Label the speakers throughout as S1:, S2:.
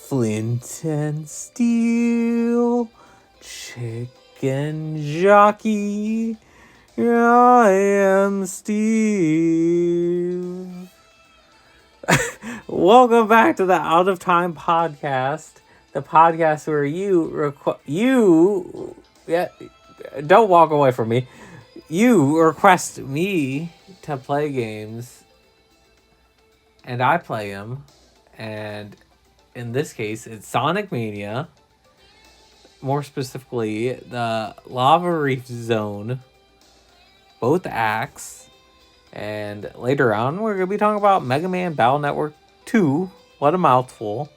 S1: Flint and Steel, Chicken Jockey, I am Steve. Welcome back to the Out of Time podcast, the podcast where don't walk away from me. You request me to play games, and I play them, and in this case, it's Sonic Mania. More specifically, the Lava Reef Zone, both acts, and later on, we're going to be talking about Mega Man Battle Network 2. What a mouthful.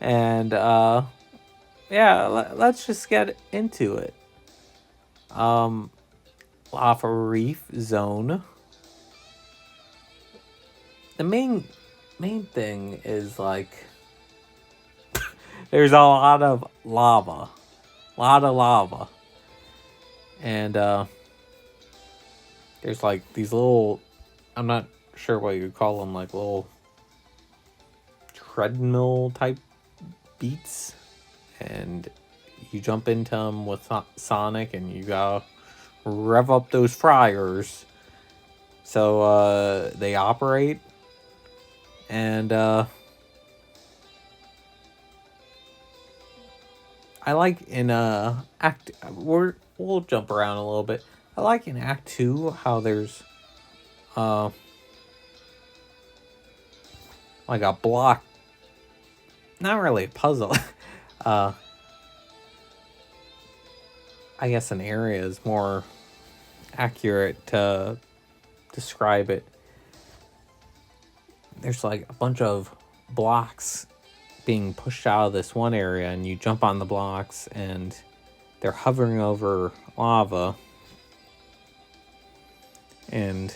S1: And, let's just get into it. Lava Reef Zone. The main thing is, like, there's a lot of lava. And, there's, like, these little, I'm not sure what you'd call them, like, little treadmill type beats. And you jump into them with Sonic, and you gotta rev up those fryers so they operate. And I like in act we'll jump around a little bit. I like in Act 2 how there's like a block, not really a puzzle. I guess an area is more accurate to describe it. There's like a bunch of blocks being pushed out of this one area, and you jump on the blocks and they're hovering over lava, and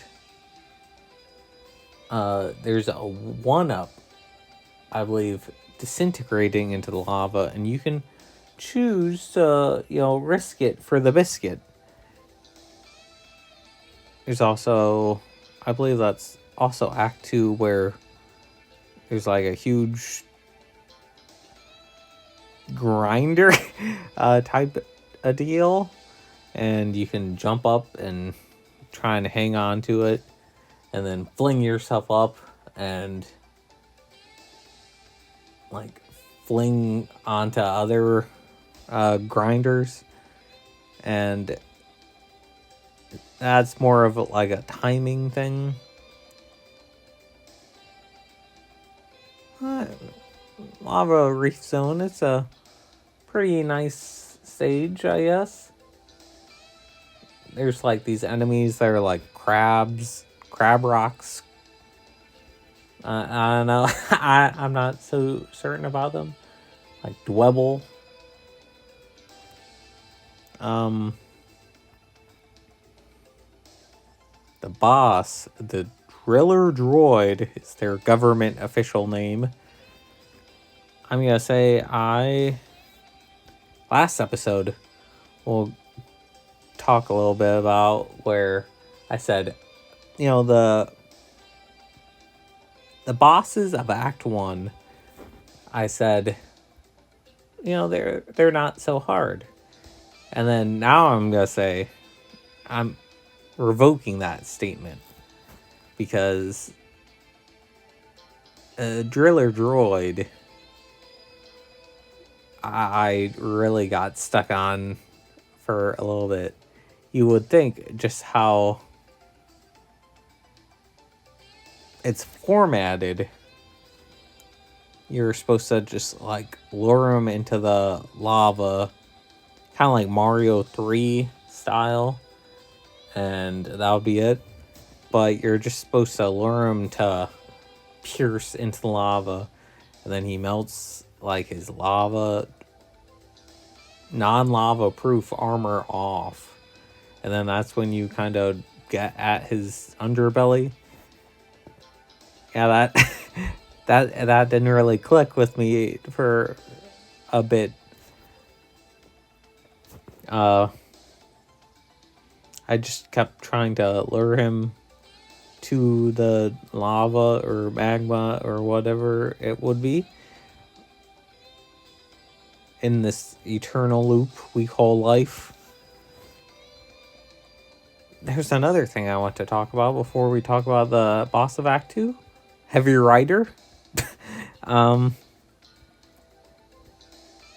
S1: there's a 1-up, I believe, disintegrating into the lava, and you can choose to risk it for the biscuit. There's also, I believe that's also Act 2, where there's like a huge grinder type of deal, and you can jump up and try and hang on to it, and then fling yourself up and like fling onto other grinders, and that's more of like a timing thing. Lava Reef Zone, it's a pretty nice stage, I guess. There's like these enemies that are like crab rocks. I don't know. I'm not so certain about them. Like Dwebble. The boss, the Driller Droid, is their government official name. I'm gonna say last episode, we'll talk a little bit about where I said, the bosses of Act 1, I said, they're not so hard. And then now I'm gonna say I'm revoking that statement, because Driller Droid, I really got stuck on for a little bit. You would think just how it's formatted, you're supposed to just like lure them into the lava, kind of like Mario 3 style, and that would be it. But you're just supposed to lure him to pierce into the lava, and then he melts like his non-lava proof armor off, and then that's when you kind of get at his underbelly. Yeah, that didn't really click with me for a bit. I just kept trying to lure him to the lava or magma or whatever it would be. in this eternal loop we call life. There's another thing I want to talk about before we talk about the boss of Act 2. Heavy Rider.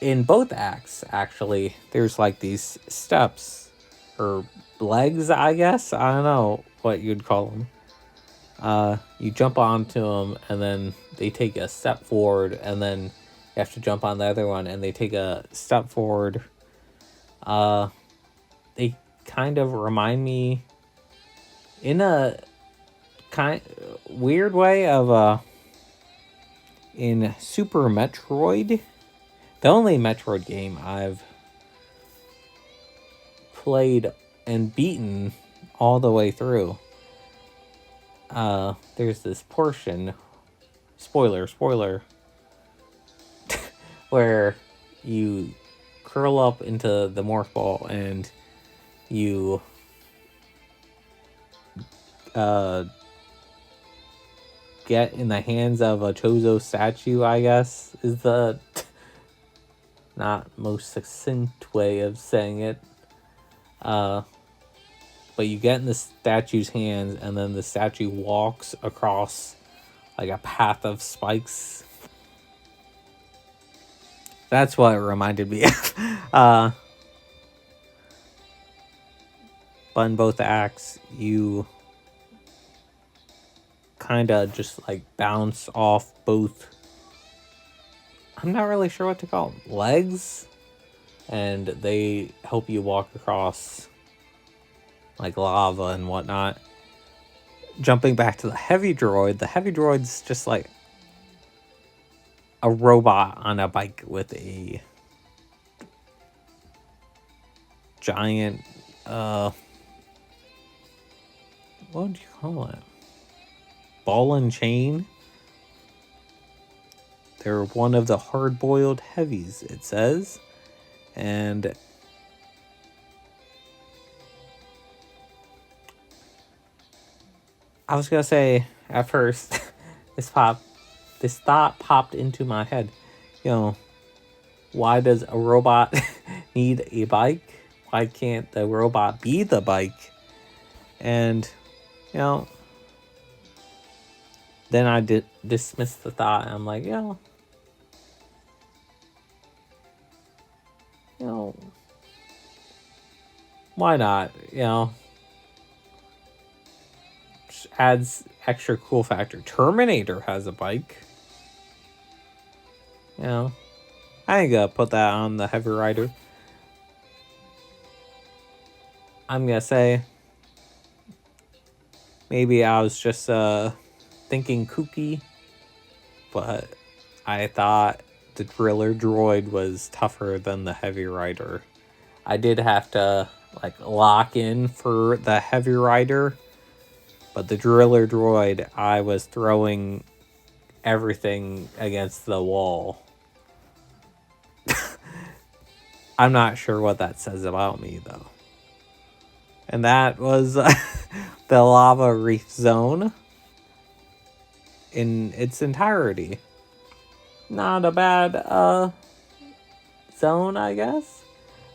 S1: In both acts, actually, there's like these steps or legs, I guess. I don't know what you'd call them. You jump onto them, and then they take a step forward, and then you have to jump on the other one, and they take a step forward. They kind of remind me, in a kind weird way, of in Super Metroid. The only Metroid game I've played and beaten all the way through. There's this portion, spoiler, where you curl up into the morph ball and you get in the hands of a Chozo statue, I guess, is the not most succinct way of saying it. But you get in the statue's hands, and then the statue walks across like a path of spikes. That's what it reminded me of. But in both acts, you kind of just like bounce off both. I'm not really sure what to call them. Legs. And they help you walk across like lava and whatnot. Jumping back to the heavy droid's just like a robot on a bike with a giant, what would you call it? Ball and chain. They're one of the hard-boiled heavies, it says. And I was gonna say at first, this thought popped into my head. You know, why does a robot need a bike? Why can't the robot be the bike? And you know, then I did dismiss the thought. And I'm like, you know, why not? You know, just adds extra cool factor. Terminator has a bike. You know, I ain't gonna put that on the Heavy Rider. I'm gonna say maybe I was just thinking kooky, but I thought the Driller Droid was tougher than the Heavy Rider. I did have to like lock in for the Heavy Rider, but the Driller Droid, I was throwing everything against the wall. I'm not sure what that says about me, though. And that was the Lava Reef Zone in its entirety. Not a bad zone, I guess.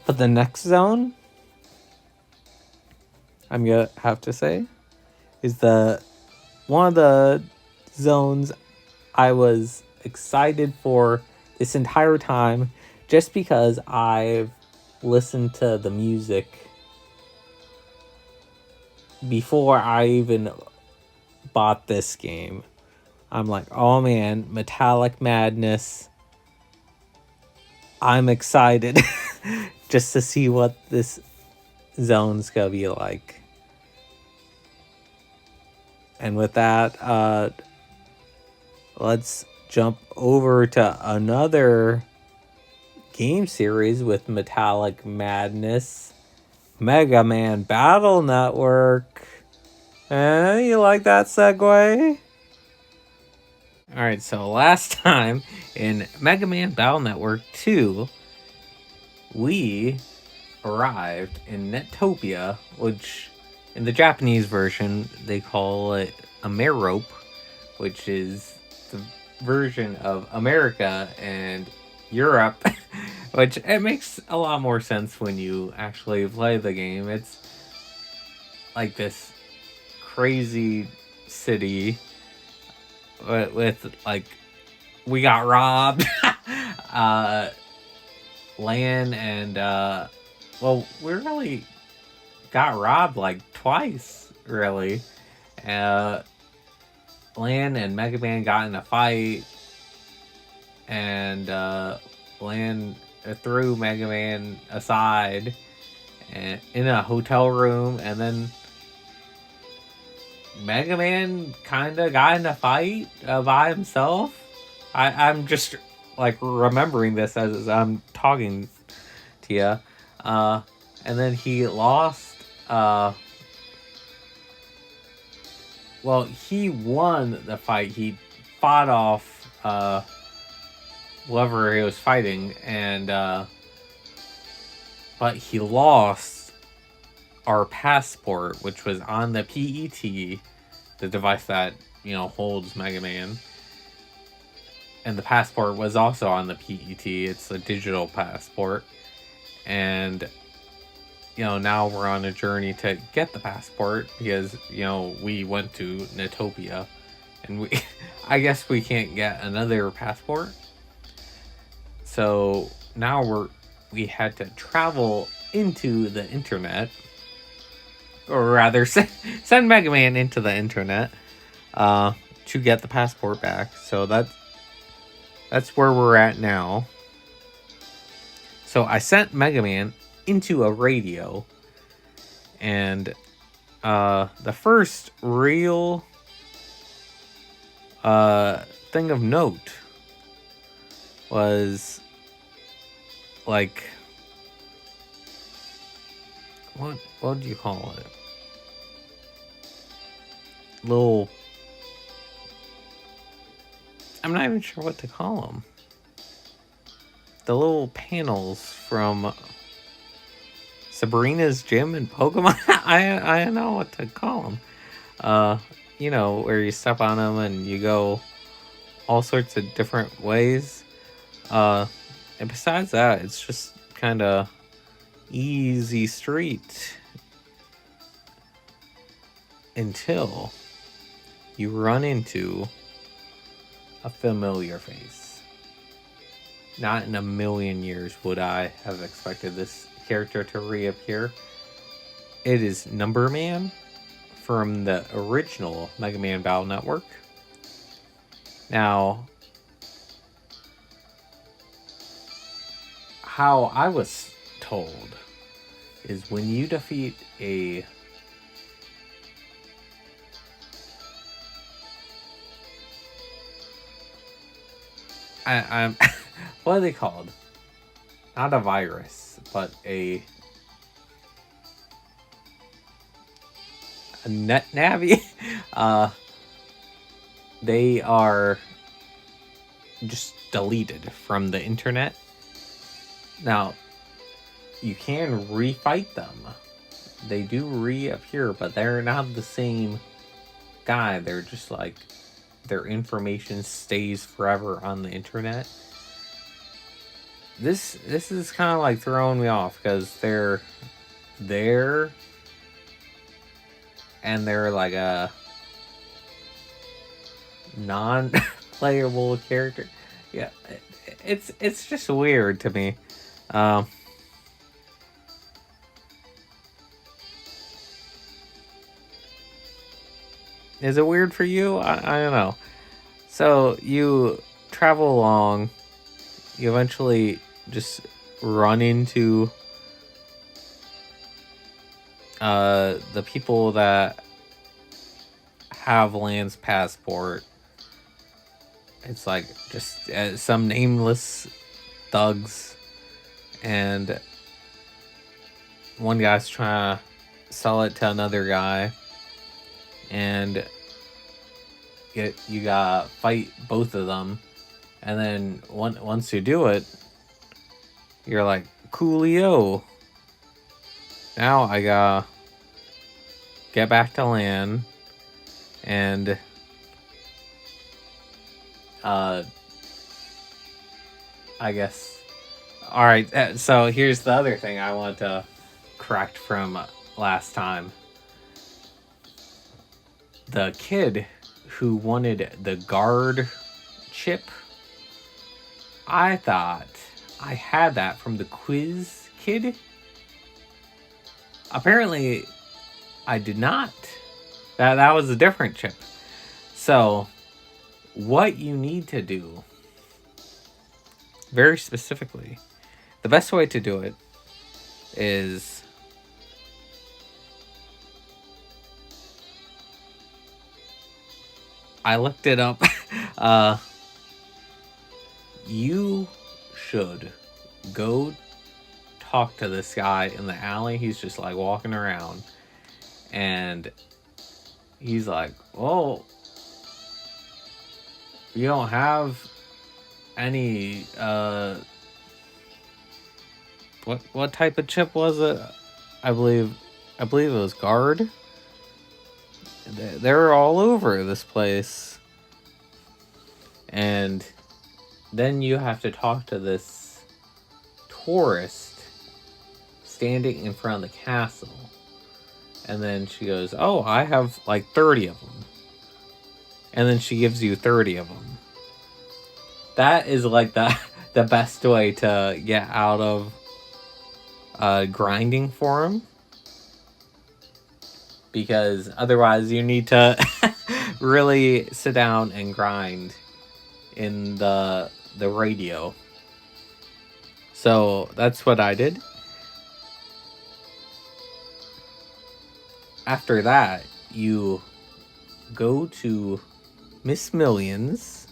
S1: But the next zone, I'm gonna have to say, is one of the zones I was excited for this entire time, just because I've listened to the music before I even bought this game. I'm like, oh man, Metallic Madness. I'm excited just to see what this zone's gonna be like. And with that, let's jump over to another game series with Metallic Madness. Mega Man Battle Network. You like that segue? Alright, so last time in Mega Man Battle Network 2, we arrived in Netopia, which in the Japanese version they call it Amerope, which is the version of America and Europe, Which, it makes a lot more sense when you actually play the game. It's like this crazy city with like, we got robbed. Lan and well, we really got robbed like twice, really. Lan and Megaman got in a fight, and Lan threw Megaman aside and in a hotel room, and then Megaman kind of got in a fight by himself. I'm just like remembering this as I'm talking to you. And then he lost. Well, he won the fight. He fought off whoever he was fighting, and but he lost our passport, which was on the PET, the device that holds Mega Man. And the passport was also on the PET. It's a digital passport. And, now we're on a journey to get the passport because, we went to Netopia. And I guess we can't get another passport. So now we had to travel into the internet. Or rather, send Mega Man into the internet to get the passport back. So that's where we're at now. So I sent Mega Man into a radio, and the first real thing of note was like, what do you call it? Little, I'm not even sure what to call them. The little panels from Sabrina's Gym and Pokemon. I don't know what to call them. Where you step on them and you go all sorts of different ways. And besides that, it's just kind of easy street until you run into a familiar face. Not in a million years would I have expected this character to reappear. It is Number Man from the original Mega Man Battle Network. Now, how I was told is when you defeat a I'm what are they called? Not a virus, but a net navi. They are just deleted from the internet. Now, you can refight them. They do reappear, but they're not the same guy. They're just like, their information stays forever on the internet. This is kind of like throwing me off because they're there and they're like a non-playable character. Yeah, it's just weird to me. Is it weird for you? I don't know. So you travel along, you eventually just run into the people that have Lan's passport. It's like just some nameless thugs, and one guy's trying to sell it to another guy, and you gotta fight both of them, and then once you do it, you're like, coolio. Now I gotta get back to Lan, and I guess All right, so here's the other thing I want to correct from last time. The kid who wanted the guard chip, I thought I had that from the quiz kid. Apparently, I did not. That was a different chip. So, what you need to do, very specifically, the best way to do it is I looked it up. You should go talk to this guy in the alley. He's just like walking around, and he's like, "Oh, you don't have any what type of chip was it? I believe it was guard. They're all over this place." And then you have to talk to this tourist standing in front of the castle. And then she goes, "Oh, I have like 30 of them." And then she gives you 30 of them. That is like the best way to get out of grinding for him. Because otherwise you need to really sit down and grind in the radio. So that's what I did. After that, you go to Miss Millions,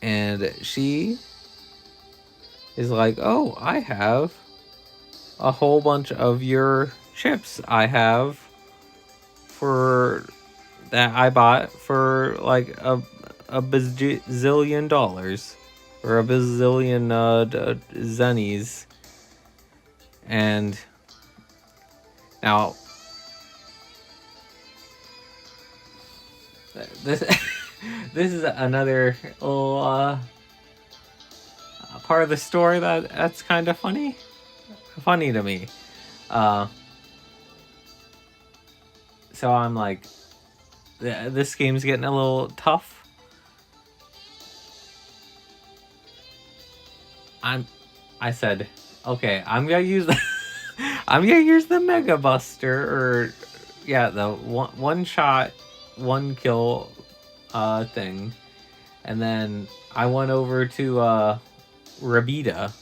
S1: and she is like, "Oh, I have a whole bunch of your chips I have for that I bought for like a bazillion dollars or a bazillion zennies." And now this this is another little part of the story that's kind of funny to me. So I'm like, this game's getting a little tough. I said, okay, I'm gonna use the Mega Buster, or yeah, the one shot, one kill thing. And then I went over to Rabita,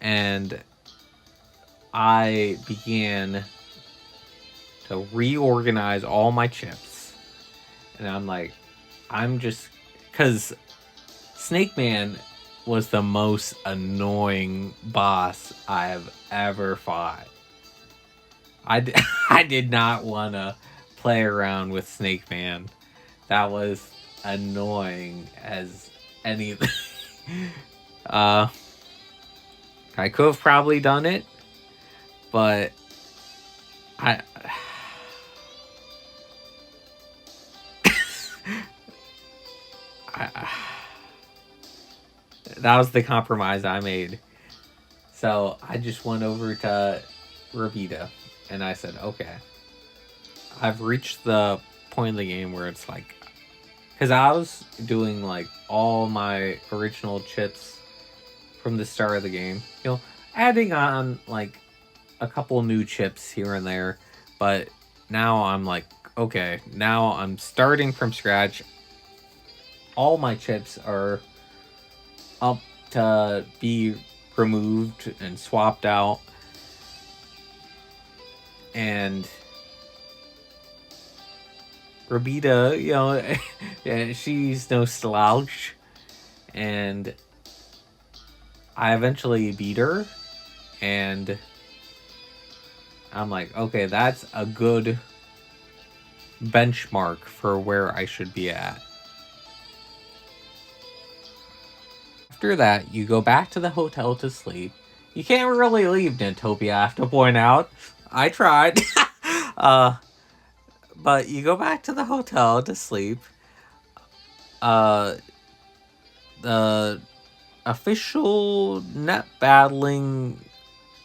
S1: and I began to reorganize all my chips. And I'm like, because Snake Man was the most annoying boss I've ever fought. I did not want to play around with Snake Man. That was annoying as anything. I could have probably done it, but that was the compromise I made. So I just went over to Rabita and I said, okay, I've reached the point of the game where it's like, because I was doing like all my original chips from the start of the game, adding on like a couple new chips here and there, but now I'm like, okay, now I'm starting from scratch. All my chips are up to be removed and swapped out, and Rabita, yeah, she's no slouch, and I eventually beat her, and I'm like, okay, that's a good benchmark for where I should be at. After that, you go back to the hotel to sleep. You can't really leave Nintopia, I have to point out. I tried. But you go back to the hotel to sleep. The official net battling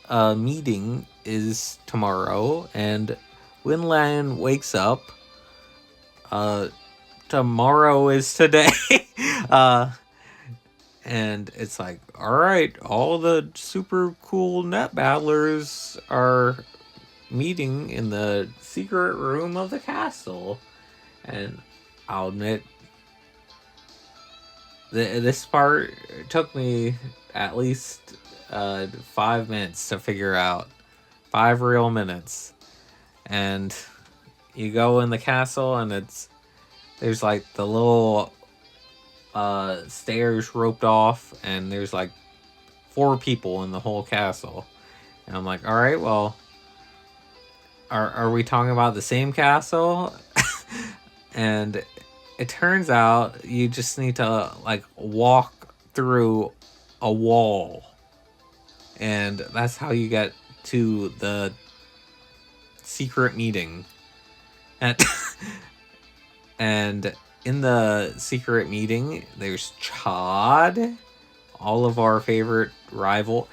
S1: meeting is tomorrow, and Winland wakes up. Tomorrow is today. uh, and it's like, all right, all the super cool net battlers are meeting in the secret room of the castle. And I'll admit, this part took me at least 5 minutes to figure out. 5 real minutes. And you go in the castle, and there's like the little stairs roped off, and there's like 4 people in the whole castle. And I'm like, all right, well, are we talking about the same castle? And it turns out you just need to like walk through a wall, and that's how you get to the secret meeting. And in the secret meeting, there's Chad, all of our favorite rival.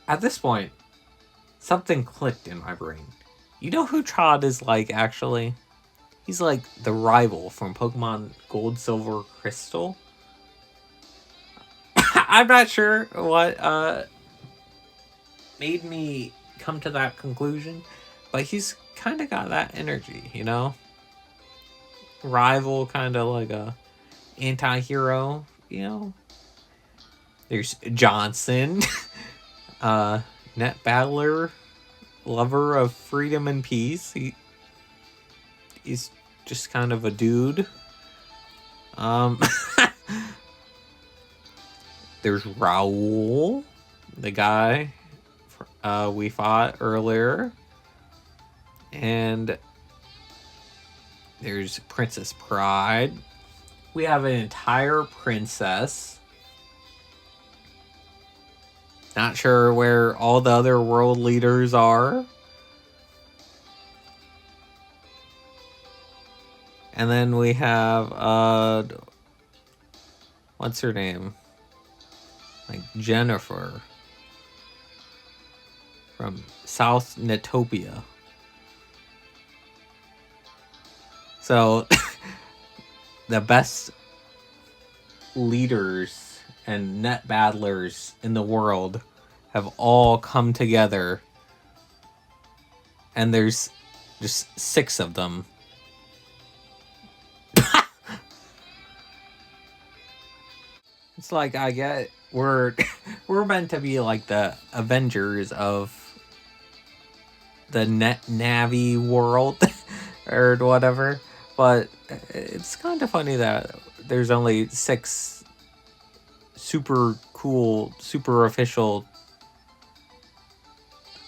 S1: At this point, something clicked in my brain. You know who Chad is like, actually? He's like the rival from Pokemon Gold, Silver, Crystal. I'm not sure what made me come to that conclusion, but he's kind of got that energy, you know? Rival, kind of like a anti-hero, you know? There's Johnson, net battler, lover of freedom and peace. He's just kind of a dude. There's Raoul, the guy we fought earlier. And there's Princess Pride. We have an entire princess. Not sure where all the other world leaders are. And then we have, what's her name? Like Jennifer from South Netopia. So, the best leaders and net battlers in the world have all come together. And there's just 6 of them. It's like, I get we're meant to be like the Avengers of the net Navi world or whatever, but it's kind of funny that there's only 6 super cool, super official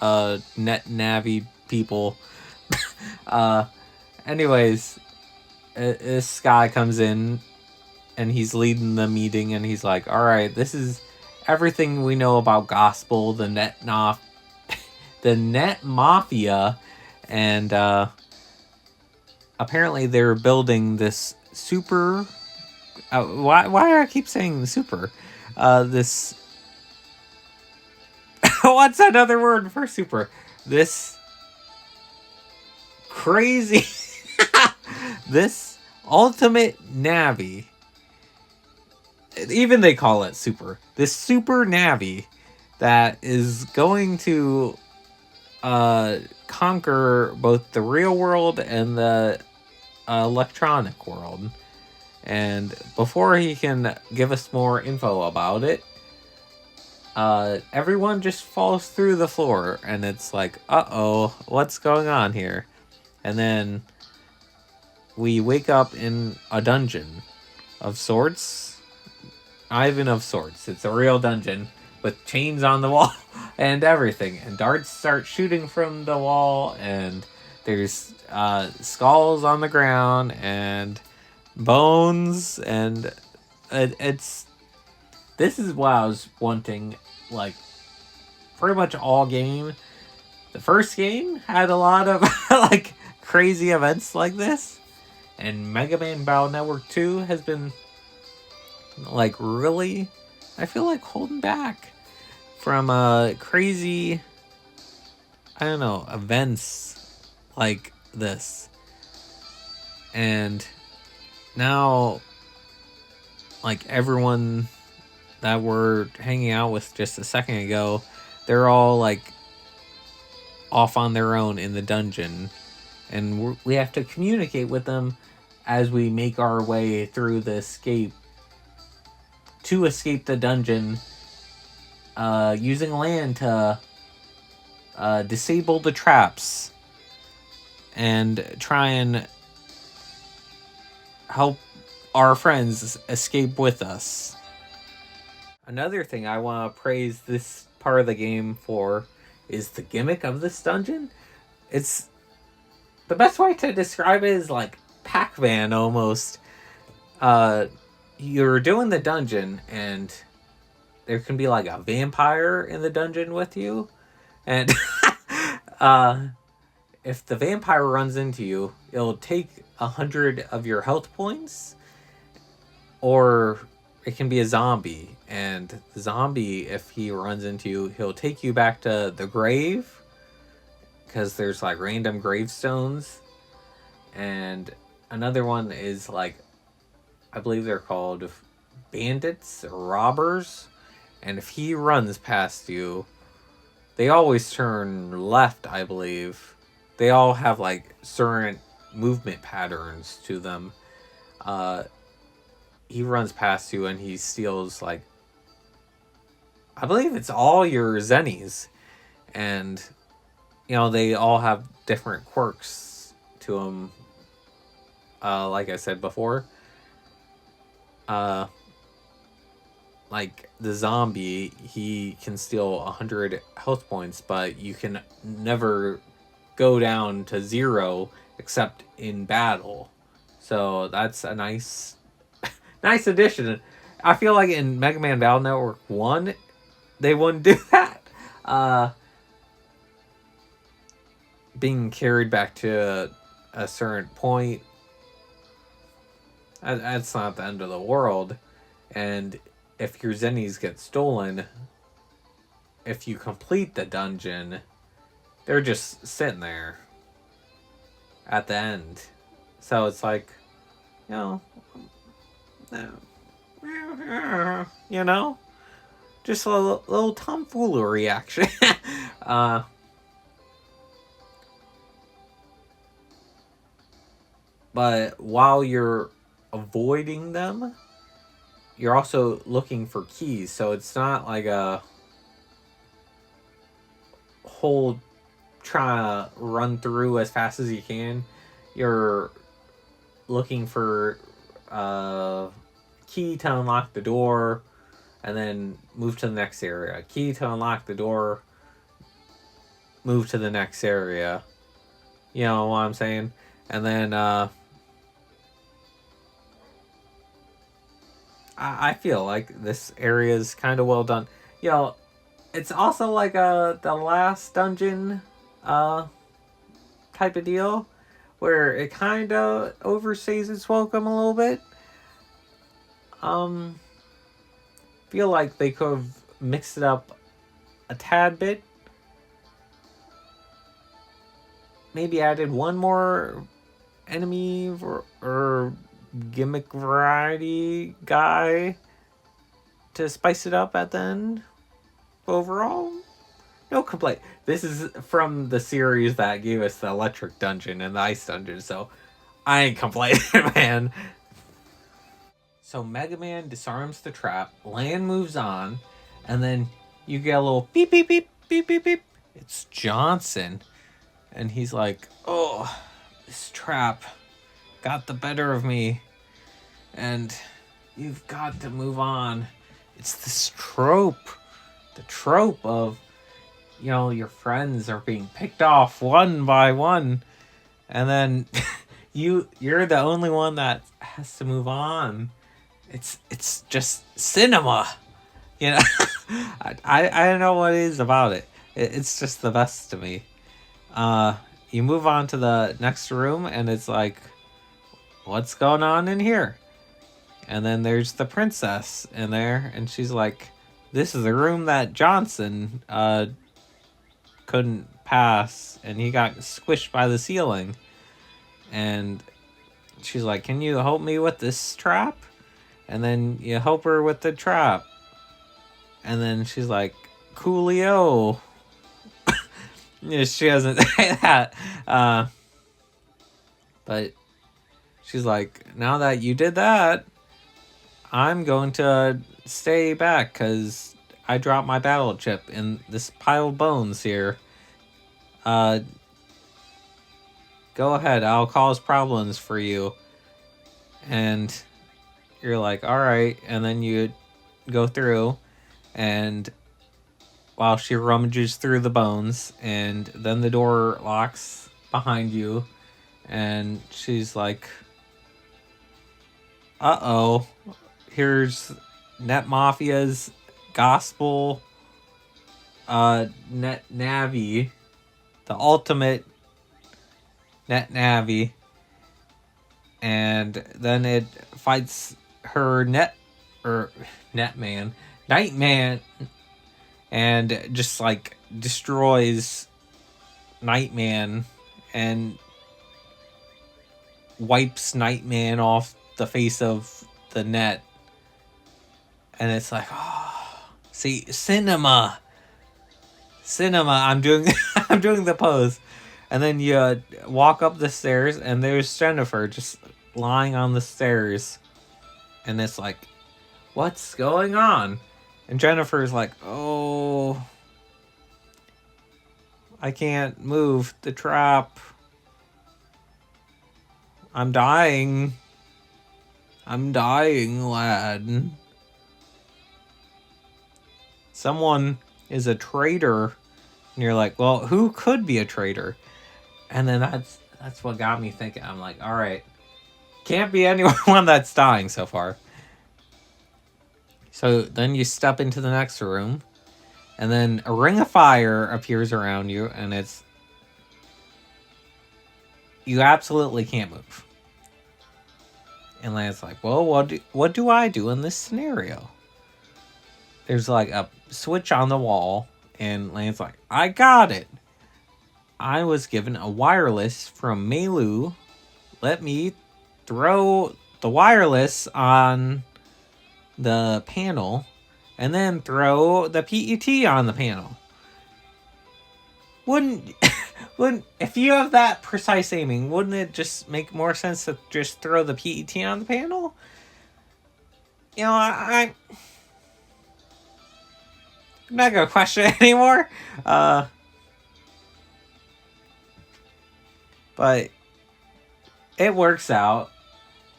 S1: net Navi people. Anyways, this guy comes in, and he's leading the meeting, and he's like, all right, this is everything we know about Gospel, the net mafia, and apparently they're building this super... why do I keep saying super? This... What's another word for super? This crazy... this ultimate Navi... Even they call it super. This super Navi that is going to conquer both the real world and the electronic world. And before he can give us more info about it, everyone just falls through the floor. And it's like, uh-oh, what's going on here? And then we wake up in a dungeon of sorts. Not even of sorts. It's a real dungeon with chains on the wall and everything. And darts start shooting from the wall, and there's skulls on the ground and bones, and it's... This is what I was wanting, like, pretty much all game. The first game had a lot of, like, crazy events like this. And Mega Man Battle Network 2 has been... like, really I feel like holding back from crazy, I don't know, events like this. And now, like, everyone that we're hanging out with just a second ago, they're all like off on their own in the dungeon, and we have to communicate with them as we make our way through the escape to escape the dungeon, using land to disable the traps and try and help our friends escape with us. Another thing I want to praise this part of the game for is the gimmick of this dungeon. It's the best way to describe it is like Pac-Man almost. You're doing the dungeon and there can be like a vampire in the dungeon with you, and if the vampire runs into you, it'll take 100 of your health points, or it can be a zombie. And the zombie, if he runs into you, he'll take you back to the grave, because there's like random gravestones. And another one is like, I believe they're called bandits or robbers. And if he runs past you, they always turn left, I believe. They all have like certain movement patterns to them. He runs past you and he steals like, I believe it's all your zennies. And, you know, they all have different quirks to them. Like I said before. Like the zombie, he can steal 100 health points, but you can never go down to 0 except in battle. So that's a nice nice addition. I feel like in Mega Man Battle Network 1, they wouldn't do that. Being carried back to a certain point, that's not the end of the world. And if your zennies get stolen, if you complete the dungeon, they're just sitting there at the end. So it's like, you know, just a little tomfoolery action. But while you're avoiding them, you're also looking for keys. So it's not like a whole trying to run through as fast as you can. You're looking for key to unlock the door, and then move to the next area. Key to unlock the door, move to the next area. You know what I'm saying? And then I feel like this area is kind of well done. You know, it's also like the last dungeon type of deal, where it kind of overstays its welcome a little bit. Feel like they could have mixed it up a tad bit. Maybe added one more enemy or gimmick variety guy to spice it up at the end. Overall, no complaint. This is from the series that gave us the electric dungeon and the ice dungeon, so I ain't complaining, man. So Mega Man disarms the trap, Land moves on, and then you get a little beep beep beep beep beep beep. It's Johnson, and he's like, "Oh, this trap got the better of me, and you've got to move on." It's this trope, the trope of, you know, your friends are being picked off one by one, and then you're the only one that has to move on. It's just cinema, you know. I don't know what it is about it. It's just the best to me. You move on to the next room, and it's like, what's going on in here? And then there's the princess in there, and she's like, this is the room that Johnson couldn't pass, and he got squished by the ceiling. And she's like, can you help me with this trap? And then you help her with the trap. And then she's like, coolio. Yeah, she doesn't say that. But she's like, now that you did that, I'm going to stay back because I dropped my battle chip in this pile of bones here. Go ahead, I'll cause problems for you. And you're like, all right. And then you go through, and while she rummages through the bones, and then the door locks behind you, and she's like, uh-oh, here's Net Mafia's gospel Net Navi, the ultimate Net Navi. And then it fights her Nightman, and just like destroys Nightman and wipes Nightman off the face of the net. And it's like, oh, see, cinema. I'm doing I'm doing the pose. And then you walk up the stairs, and there's Jennifer just lying on the stairs. And it's like, what's going on? And Jennifer's like, oh, I can't move the trap. I'm dying, lad. Someone is a traitor. And you're like, well, who could be a traitor? And then that's what got me thinking. I'm like, all right, can't be anyone that's dying so far. So then you step into the next room, and then a ring of fire appears around you, and you absolutely can't move. And Lance's like, well, what do I do in this scenario? There's like a switch on the wall, and Lance's like, I got it. I was given a wireless from Meilu. Let me throw the wireless on the panel, and then throw the PET on the panel. Wouldn't if you have that precise aiming, wouldn't it just make more sense to just throw the PET on the panel? You know, I'm not gonna question it anymore. But it works out.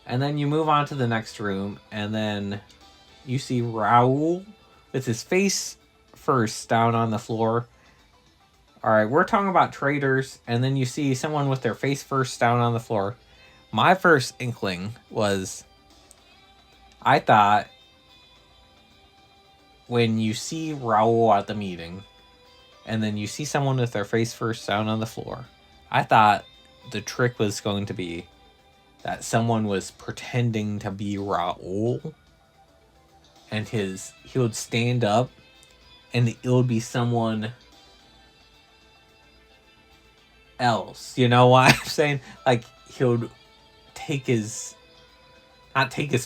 S1: And then you move on to the next room, and then you see Raul with his face first down on the floor. Alright, we're talking about traitors, and then you see someone with their face first down on the floor. My first inkling was, I thought, when you see Raul at the meeting, and then you see someone with their face first down on the floor, I thought the trick was going to be that someone was pretending to be Raul, and he would stand up, and it would be someone else. You know what I'm saying? Like, he would not take his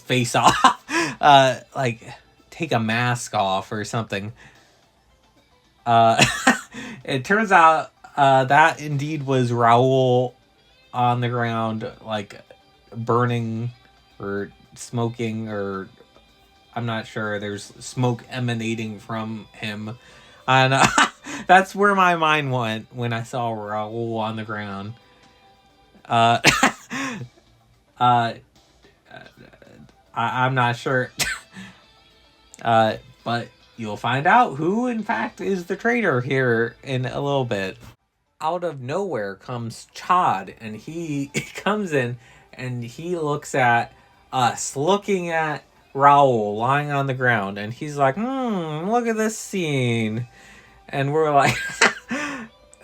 S1: face off, like take a mask off or something. It turns out that indeed was Raul on the ground, like burning or smoking, or I'm not sure. There's smoke emanating from him, and that's where my mind went when I saw Raul on the ground. I'm not sure, but you'll find out who in fact is the traitor here in a little bit. Out of nowhere comes Chad, and he comes in, and he looks at us, looking at Raul lying on the ground, and he's like, look at this scene. And we're like,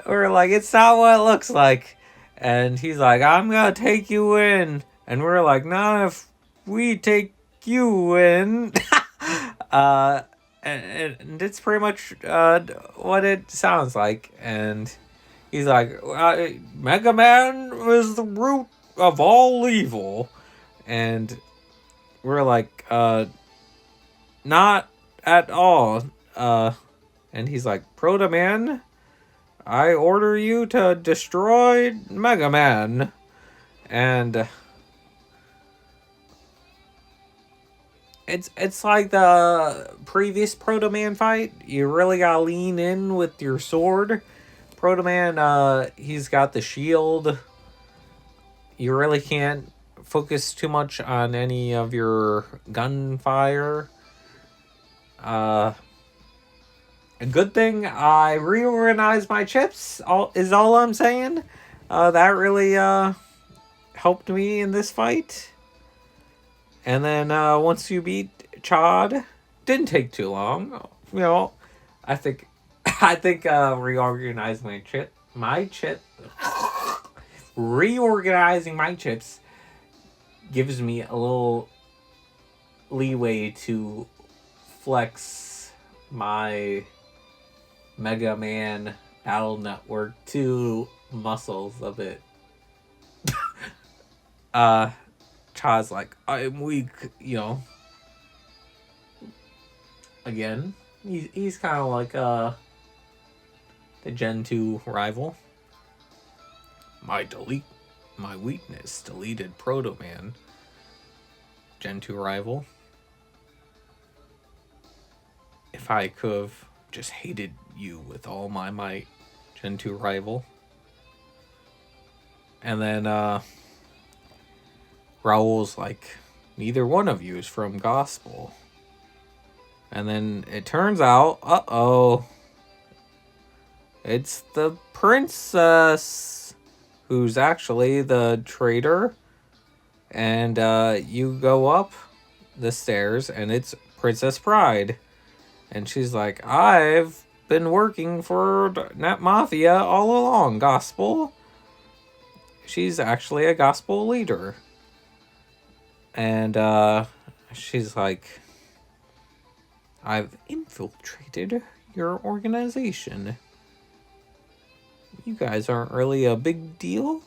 S1: it's not what it looks like. And he's like, I'm gonna take you in. And we're like, not if we take you win. uh, and it's pretty much what it sounds like. And he's like, Mega Man is the root of all evil. And we're like, not at all. And he's like, Proto Man, I order you to destroy Mega Man. And it's like the previous Proto Man fight. You really gotta lean in with your sword. Proto Man, he's got the shield. You really can't focus too much on any of your gunfire. A good thing I reorganized my chips. Is all I'm saying. That really helped me in this fight. And then once you beat Chad, didn't take too long. You know, I think reorganizing reorganizing my chips gives me a little leeway to flex my Mega Man Battle Network 2 muscles a bit. Cha's like, I'm weak, you know. Again, he's kind of like the Gen 2 rival. My weakness deleted Proto Man. Gen 2 rival. If I could have just hated you with all my might, Gen 2 rival. And then Raul's like, neither one of you is from Gospel. And then it turns out, it's the princess who's actually the traitor. And you go up the stairs and it's Princess Pride. And she's like, I've been working for Net Mafia all along, Gospel. She's actually a Gospel leader. And she's like, I've infiltrated your organization. You guys aren't really a big deal.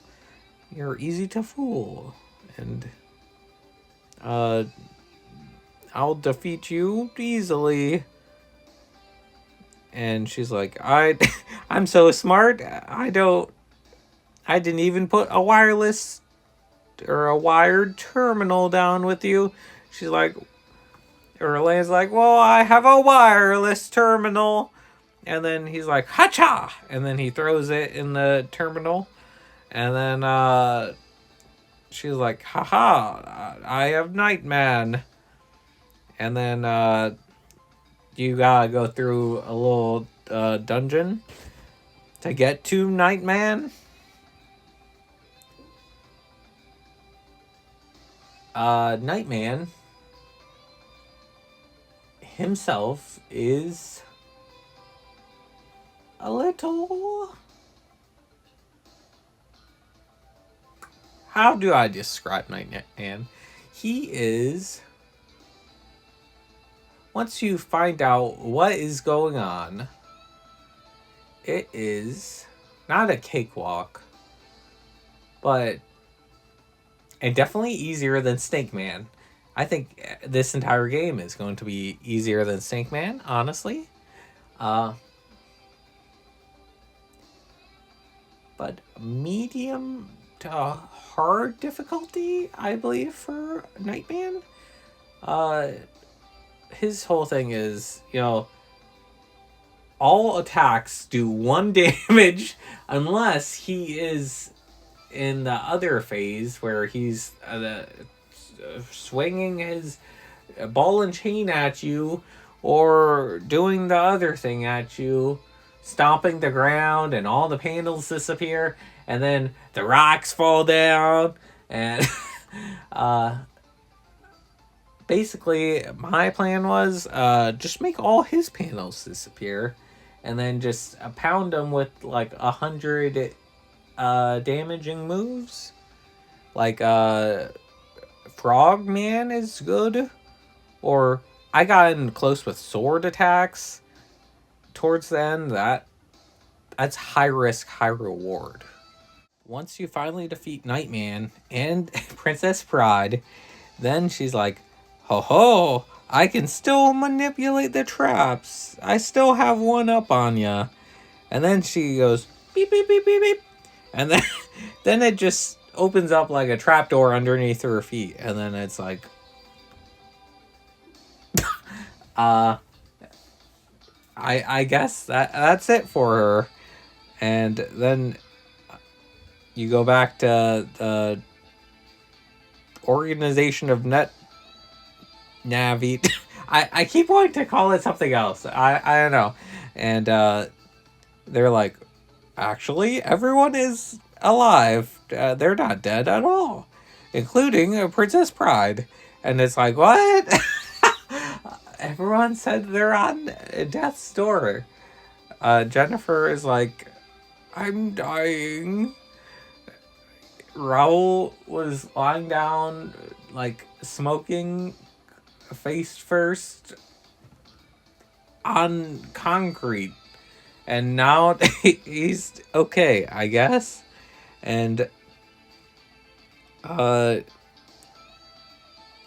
S1: You're easy to fool. And I'll defeat you easily. And she's like, I'm so smart. I didn't even put a wireless or a wired terminal down with you. She's like, or Elaine's like, well, I have a wireless terminal. And then he's like, hacha! And then he throws it in the terminal. And then she's like, haha, I have Nightman. And then you gotta go through a little dungeon to get to Nightman. Nightman himself is a little... How do I describe Nightman? He is... Once you find out what is going on, it is not a cakewalk, but... And definitely easier than Snake Man. I think this entire game is going to be easier than Snake Man, honestly. But medium to hard difficulty, I believe, for Nightman. His whole thing is, you know, all attacks do 1 damage unless he is in the other phase where he's swinging his ball and chain at you or doing the other thing at you, stomping the ground and all the panels disappear and then the rocks fall down and basically my plan was just make all his panels disappear and then just pound them with like 100 damaging moves. Like Frogman is good. Or I got in close with sword attacks towards the end. That's high risk, high reward. Once you finally defeat Nightman and Princess Pride, then she's like, ho ho, I can still manipulate the traps. I still have one up on ya. And then she goes, beep, beep, beep, beep, beep. And then, then it just opens up like a trapdoor underneath her feet. And then it's like, uh, I guess that's it for her. And then you go back to the Organization of Net Navi. I keep wanting to call it something else. I don't know. And they're like, actually, everyone is alive. They're not dead at all, including Princess Pride. And it's like, what? Everyone said they're on death's door. Jennifer is like, I'm dying. Raul was lying down, like, smoking face first on concrete. And now he's okay, I guess. And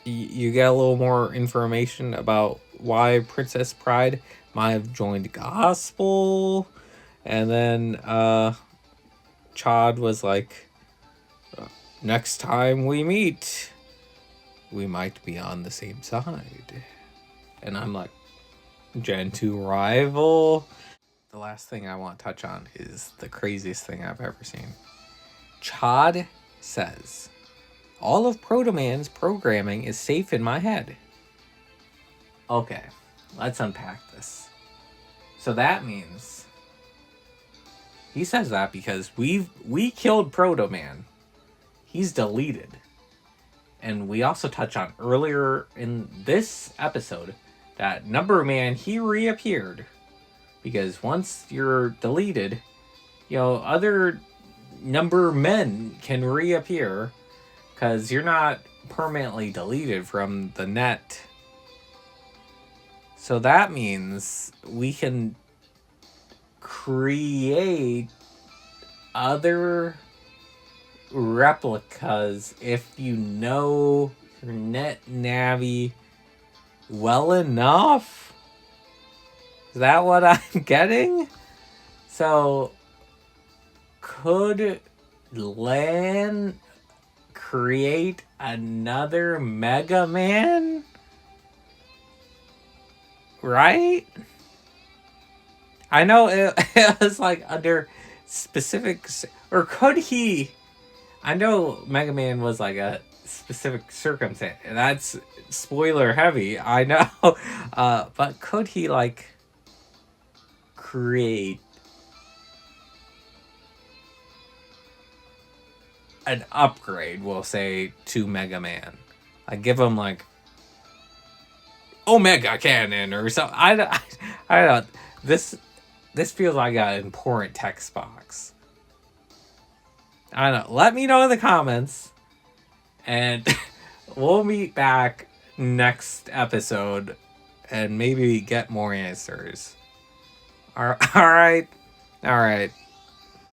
S1: you get a little more information about why Princess Pride might have joined Gospel. And then Chad was like, next time we meet, we might be on the same side. And I'm like, Gen 2 rival? The last thing I want to touch on is the craziest thing I've ever seen. Chad says, all of Proto Man's programming is safe in my head. Okay, let's unpack this. So that means he says that because we killed Proto Man. He's deleted. And we also touched on earlier in this episode that Number Man, he reappeared. Because once you're deleted, other number men can reappear. Because you're not permanently deleted from the net. So that means we can create other replicas if you know your net Navi well enough. Is that what I'm getting? So could Lan create another Mega Man? Right? I know it was like under specific, or could he? I know Mega Man was like a specific circumstance. That's spoiler heavy, I know. But could he like create an upgrade, we'll say, to Mega Man? Like give him like Omega Cannon or something. I don't. This feels like an important text box. I don't know. Let me know in the comments, and we'll meet back next episode and maybe get more answers. All right.